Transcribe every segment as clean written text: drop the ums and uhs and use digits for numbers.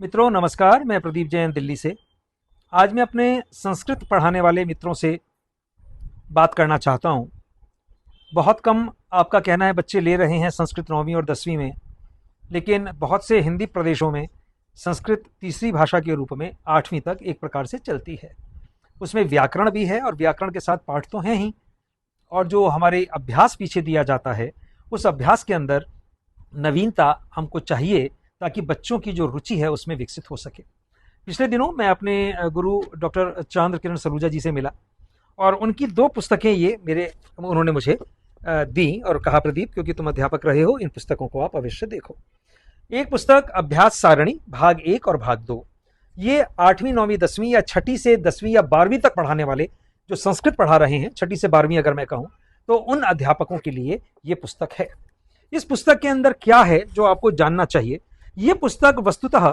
मित्रों नमस्कार। मैं प्रदीप जैन दिल्ली से। आज मैं अपने संस्कृत पढ़ाने वाले मित्रों से बात करना चाहता हूँ। बहुत कम आपका कहना है बच्चे ले रहे हैं संस्कृत 9वीं और 10वीं में, लेकिन बहुत से हिंदी प्रदेशों में संस्कृत तीसरी भाषा के रूप में 8वीं तक एक प्रकार से चलती है। उसमें व्याकरण भी है और व्याकरण के साथ पाठ तो हैं ही, और जो हमारे अभ्यास पीछे दिया जाता है उस अभ्यास के अंदर नवीनता हमको चाहिए ताकि बच्चों की जो रुचि है उसमें विकसित हो सके। पिछले दिनों मैं अपने गुरु डॉक्टर चंद्र किरण सलूजा जी से मिला और उनकी 2 पुस्तकें उन्होंने मुझे दी और कहा, प्रदीप क्योंकि तुम अध्यापक रहे हो इन पुस्तकों को आप अवश्य देखो। एक पुस्तक अभ्यास सारणी भाग 1 और भाग 2, ये 8वीं 9वीं 10वीं या 6ठी से 10वीं या 12वीं तक पढ़ाने वाले जो संस्कृत पढ़ा रहे हैं, 6ठी से 12वीं अगर मैं कहूँ तो उन अध्यापकों के लिए ये पुस्तक है। इस पुस्तक के अंदर क्या है जो आपको जानना चाहिए। ये पुस्तक वस्तुतः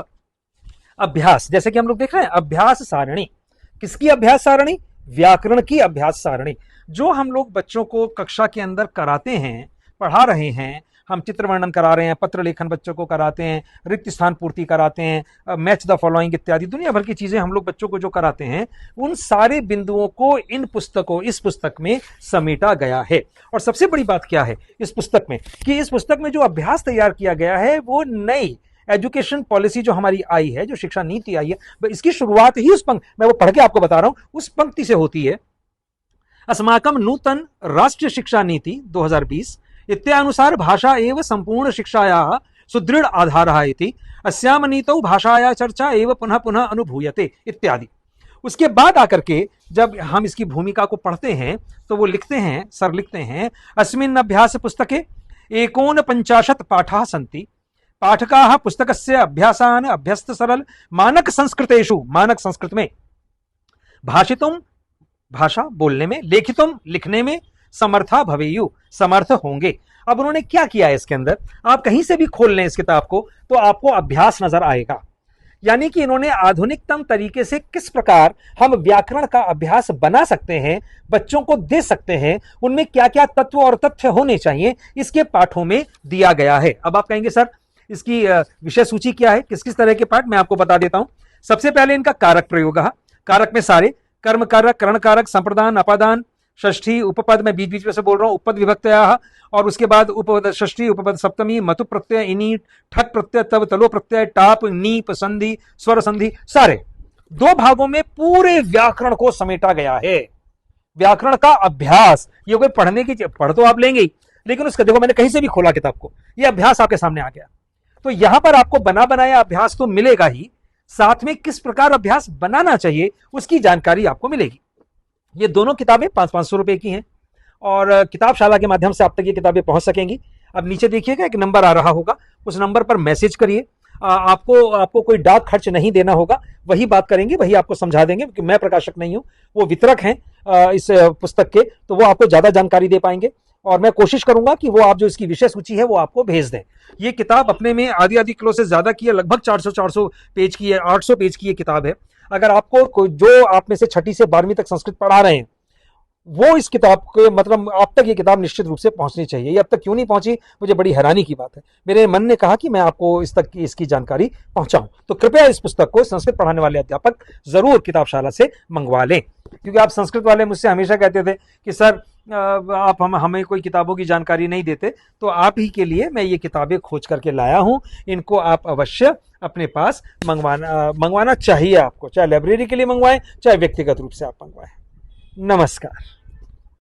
अभ्यास, जैसे कि हम लोग देख रहे हैं, अभ्यास सारणी। किसकी अभ्यास सारणी? व्याकरण की अभ्यास सारणी। जो हम लोग बच्चों को कक्षा के अंदर कराते हैं, पढ़ा रहे हैं, हम चित्र वर्णन करा रहे हैं, पत्र लेखन बच्चों को कराते हैं, रिक्त स्थान पूर्ति कराते हैं, मैच द फॉलोइंग इत्यादि दुनिया भर की चीजें हम लोग बच्चों को जो कराते हैं, उन सारे बिंदुओं को इस पुस्तक में समेटा गया है। और सबसे बड़ी बात क्या है इस पुस्तक में, कि इस पुस्तक में जो अभ्यास तैयार किया गया है वो नई एजुकेशन पॉलिसी जो हमारी आई है, जो शिक्षा नीति आई है, इसकी शुरुआत ही मैं वो पढ़ के आपको बता रहा हूं, उस पंक्ति से होती है। अस्माकं नूतन राष्ट्रीय शिक्षा नीति 2020 इत्यानुसार भाषा एव संपूर्ण शिक्षायाः सुदृढ़ आधारः इति अस्याम नीतौ भाषाया चर्चा एव पुनः पुनः अनुभूयते इत्यादि। उसके बाद आकर के जब हम इसकी भूमिका को पढ़ते हैं तो वो लिखते हैं, सर लिखते हैं, अस्मिन् अभ्यास पुस्तके 49 पाठाः सन्ति। पाठकाः पुस्तकस्य अभ्यासान् अभ्यस्त सरल मानक संस्कृतेषु, मानक संस्कृत में, भाषितुम भाषा बोलने में, लेखितुम लिखने में, समर्था भवेयु समर्थ होंगे। अब उन्होंने क्या किया है इसके अंदर, आप कहीं से भी खोल लें इस किताब को तो आपको अभ्यास नजर आएगा। यानी कि इन्होंने आधुनिकतम तरीके से किस प्रकार हम व्याकरण का अभ्यास बना सकते हैं, बच्चों को दे सकते हैं, उनमें क्या क्या तत्व और तथ्य होने चाहिए, इसके पाठों में दिया गया है। अब आप कहेंगे सर इसकी विषय सूची क्या है, किस किस तरह के पाठ, मैं आपको बता देता हूं। सबसे पहले इनका कारक प्रयोग, कारक में सारे कर्म कारक, करण कारक, संप्रदान, अपादान, षष्ठी, उपपद, मैं बीच बीच में से बोल रहा हूं, उपपद विभक्तया, और उसके बाद उपपद षष्ठी, उपपद सप्तमी, मतु प्रत्यय, इनी, ठक प्रत्यय, तब, तलो प्रत्यय, टाप, नीप, संधि, स्वर संधि, सारे 2 भागों में पूरे व्याकरण को समेटा गया है। व्याकरण का अभ्यास, ये कोई पढ़ने की, पढ़ तो आप लेंगे ही, लेकिन उसका देखो मैंने कहीं से भी खोला किताब को, ये अभ्यास आपके सामने आ गया। तो यहां पर आपको बना बनाया अभ्यास तो मिलेगा ही, साथ में किस प्रकार अभ्यास बनाना चाहिए उसकी जानकारी आपको मिलेगी। ये दोनों किताबें 500-500 रुपए की हैं और किताबशाला के माध्यम से आप तक ये किताबें पहुंच सकेंगी। अब नीचे देखिएगा एक नंबर आ रहा होगा, उस नंबर पर मैसेज करिए। आपको कोई डाक खर्च नहीं देना होगा, वही बात करेंगे, वही आपको समझा देंगे, क्योंकि मैं प्रकाशक नहीं हूं, वो वितरक हैं इस पुस्तक के, तो वो आपको ज्यादा जानकारी दे पाएंगे। और मैं कोशिश करूंगा कि वो आप जो इसकी विषय सूची है वो आपको भेज दें। ये किताब अपने में आधी किलो से ज्यादा की है, लगभग 400 पेज की है, 800 पेज की ये किताब है। अगर आपको जो आप में से 6ठी से 12वीं तक संस्कृत पढ़ा रहे हैं, वो इस किताब के मतलब आप तक ये किताब निश्चित रूप से पहुंचनी चाहिए। ये अब तक क्यों नहीं पहुंची, मुझे बड़ी हैरानी की बात है। मेरे मन ने कहा कि मैं आपको इसकी जानकारी पहुंचाऊं, तो कृपया इस पुस्तक को संस्कृत पढ़ाने वाले अध्यापक जरूर किताबशाला से मंगवा लें। क्योंकि आप संस्कृत वाले मुझसे हमेशा कहते थे कि सर आप हमें कोई किताबों की जानकारी नहीं देते, तो आप ही के लिए मैं ये किताबें खोज करके लाया हूं। इनको आप अवश्य अपने पास मंगवाना चाहिए आपको, चाहे लाइब्रेरी के लिए मंगवाएं, चाहे व्यक्तिगत रूप से आप मंगवाएं। नमस्कार।